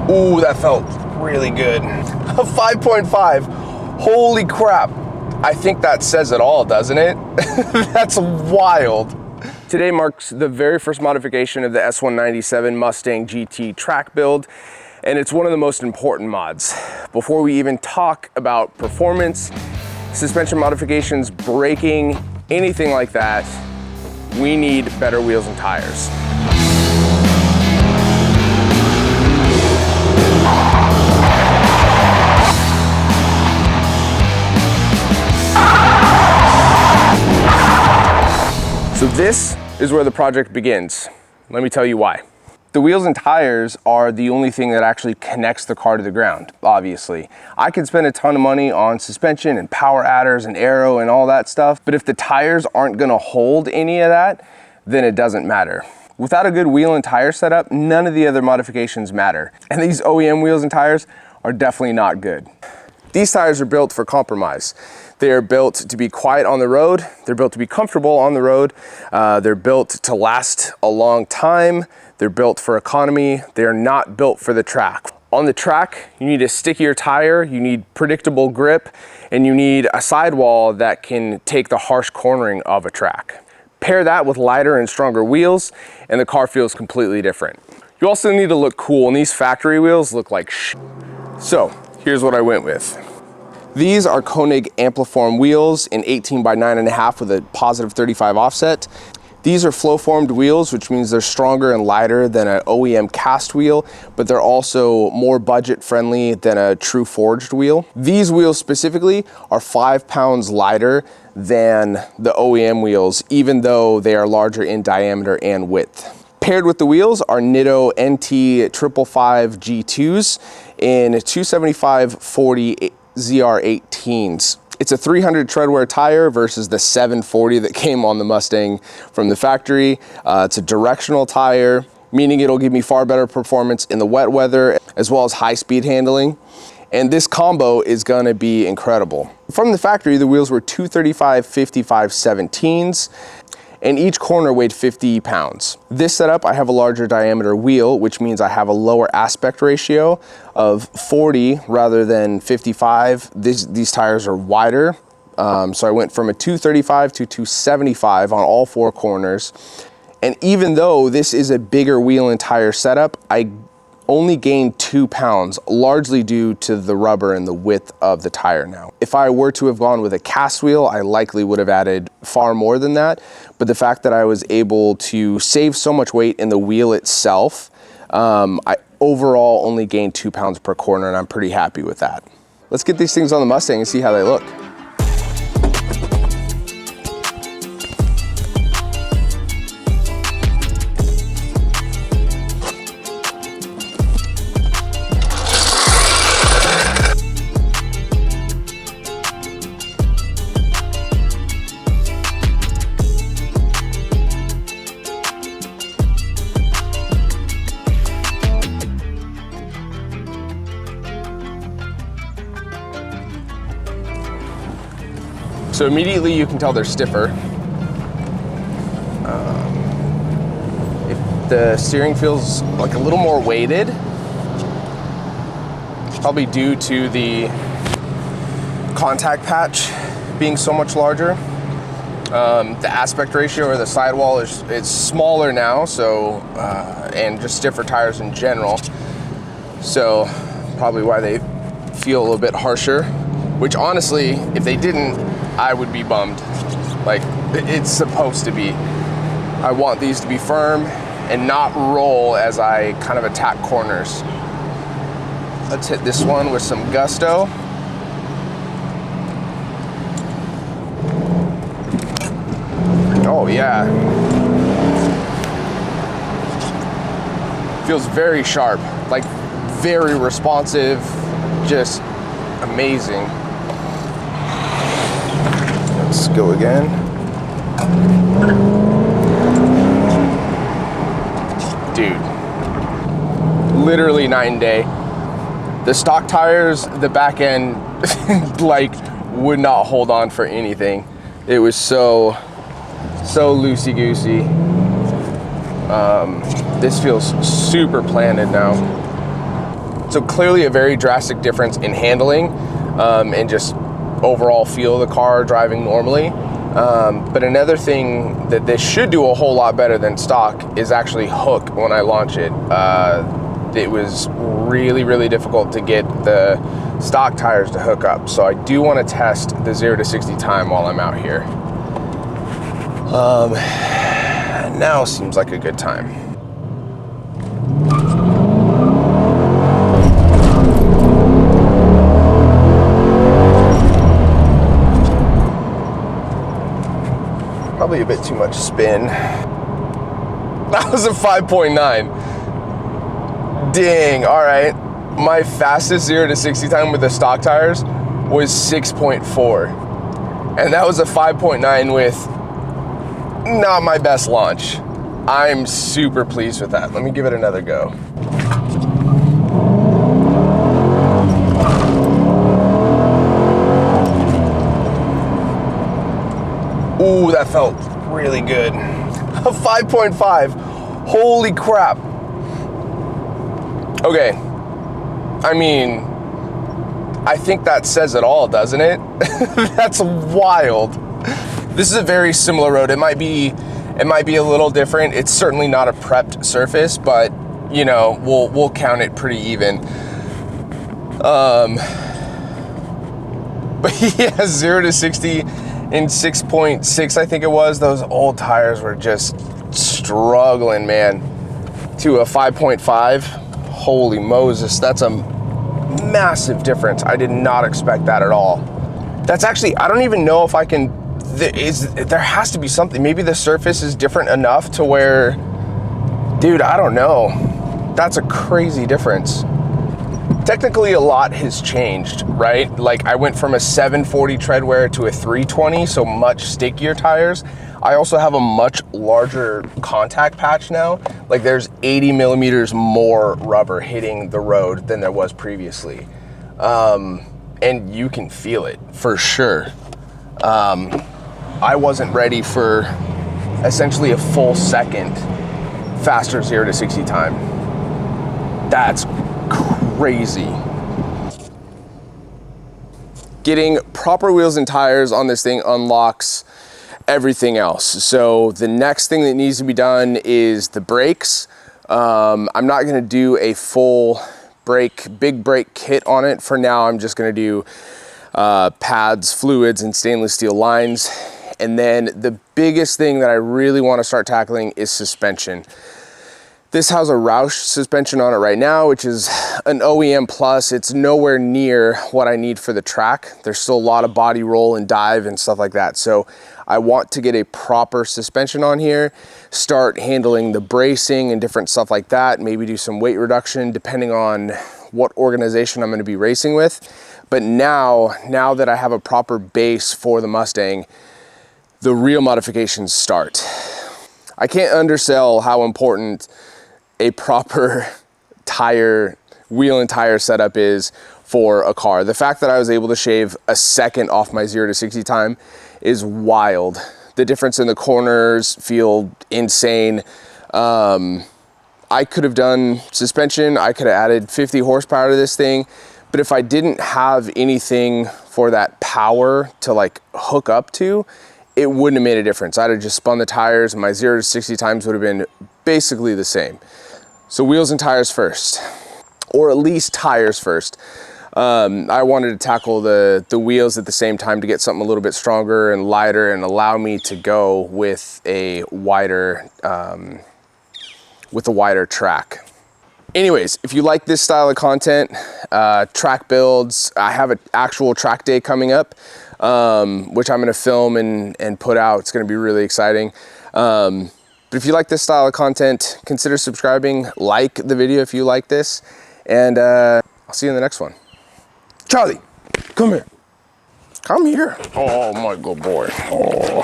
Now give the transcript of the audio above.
Ooh, that felt really good. A 5.5, holy crap. I think that says it all, doesn't it? That's wild. Today marks the very first modification of the S197 Mustang GT track build, and it's one of the most important mods. Before we even talk about performance, suspension modifications, braking, anything like that, we need better wheels and tires. So this is where the project begins. Let me tell you why. The wheels and tires are the only thing that actually connects the car to the ground, obviously. I could spend a ton of money on suspension and power adders and aero and all that stuff, but if the tires aren't gonna hold any of that, then it doesn't matter. Without a good wheel and tire setup, none of the other modifications matter. And these OEM wheels and tires are definitely not good. These tires are built for compromise. They are built to be quiet on the road. They're built to be comfortable on the road. They're built to last a long time. They're built for economy. They are not built for the track. On the track, you need a stickier tire, you need predictable grip, and you need a sidewall that can take the harsh cornering of a track. Pair that with lighter and stronger wheels, and the car feels completely different. You also need to look cool, and these factory wheels look like shit. So, here's what I went with. These are Koenig Ampliform wheels in 18 by 9.5 with a positive 35 offset. These are flow formed wheels, which means they're stronger and lighter than an OEM cast wheel, but they're also more budget friendly than a true forged wheel. These wheels specifically are 5 pounds lighter than the OEM wheels, even though they are larger in diameter and width. Paired with the wheels are Nitto NT 555 G2s in 275/40 ZR18s. It's a 300 treadwear tire versus the 740 that came on the Mustang from the factory. It's a directional tire, meaning it'll give me far better performance in the wet weather as well as high speed handling. And this combo is gonna be incredible. From the factory, the wheels were 235/55 17s, and each corner weighed 50 pounds. This setup, I have a larger diameter wheel, which means I have a lower aspect ratio of 40 rather than 55. These tires are wider, so I went from a 235 to 275 on all 4 corners. And even though this is a bigger wheel and tire setup, I only gained 2 pounds, largely due to the rubber and the width of the tire now. If I were to have gone with a cast wheel, I likely would have added far more than that. But the fact that I was able to save so much weight in the wheel itself, I overall only gained 2 pounds per corner, and I'm pretty happy with that. Let's get these things on the Mustang and see how they look. So immediately you can tell they're stiffer. If the steering feels like a little more weighted, probably due to the contact patch being so much larger. The aspect ratio or the sidewall is smaller now, so and just stiffer tires in general. So probably why they feel a little bit harsher, which honestly, if they didn't, I would be bummed. Like, it's supposed to be. I want these to be firm and not roll as I kind of attack corners. Let's hit this one with some gusto. Oh yeah. Feels very sharp, like very responsive, just amazing. Let's go again. Dude, literally night and day. The stock tires, the back end, like would not hold on for anything. It was so loosey-goosey. This feels super planted now. So clearly a very drastic difference in handling and just overall feel of the car driving normally. But another thing that this should do a whole lot better than stock is actually hook when I launch it. It was really, really difficult to get the stock tires to hook up. So I do want to test the 0 to 60 time while I'm out here. Now seems like a good time. Probably a bit too much spin. That was a 5.9. Dang, all right. My fastest 0 to 60 time with the stock tires was 6.4. And that was a 5.9 with not my best launch. I'm super pleased with that. Let me give it another go. Ooh, that felt really good. A 5.5, holy crap. Okay, I mean, I think that says it all, doesn't it? That's wild. This is a very similar road. It might be a little different. It's certainly not a prepped surface, but you know, we'll count it pretty even. But yeah, 0 to 60 in 6.6, I think it was. Those old tires were just struggling, man. To a 5.5, holy Moses, that's a massive difference. I did not expect that at all. That's actually, I don't even know if I can, there has to be something. Maybe the surface is different enough to where, dude, I don't know. That's a crazy difference. Technically a lot has changed, right? Like I went from a 740 tread wear to a 320, so much stickier tires. I also have a much larger contact patch now. Like there's 80 millimeters more rubber hitting the road than there was previously. And you can feel it for sure. I wasn't ready for essentially a full second faster 0 to 60 time. That's crazy. Getting proper wheels and tires on this thing unlocks everything else. So the next thing that needs to be done is the brakes. I'm not gonna do a full big brake kit on it. For now, I'm just gonna do pads, fluids, and stainless steel lines. And then the biggest thing that I really wanna start tackling is suspension. This has a Roush suspension on it right now, which is an OEM plus. It's nowhere near what I need for the track. There's still a lot of body roll and dive and stuff like that. So I want to get a proper suspension on here, start handling the bracing and different stuff like that, maybe do some weight reduction depending on what organization I'm gonna be racing with. But now that I have a proper base for the Mustang, the real modifications start. I can't undersell how important a proper wheel and tire setup is for a car. The fact that I was able to shave a second off my 0 to 60 time is wild. The difference in the corners feel insane. I could have done suspension. I could have added 50 horsepower to this thing. But if I didn't have anything for that power to like hook up to, it wouldn't have made a difference. I'd have just spun the tires and my 0 to 60 times would have been basically the same. So wheels and tires first, or at least tires first. I wanted to tackle the wheels at the same time to get something a little bit stronger and lighter and allow me to go with a wider track. Anyways, if you like this style of content, track builds, I have an actual track day coming up, which I'm gonna film and put out. It's gonna be really exciting. But if you like this style of content, consider subscribing, like the video if you like this, and I'll see you in the next one. Charlie, come here. Come here. Oh, my good boy. Oh.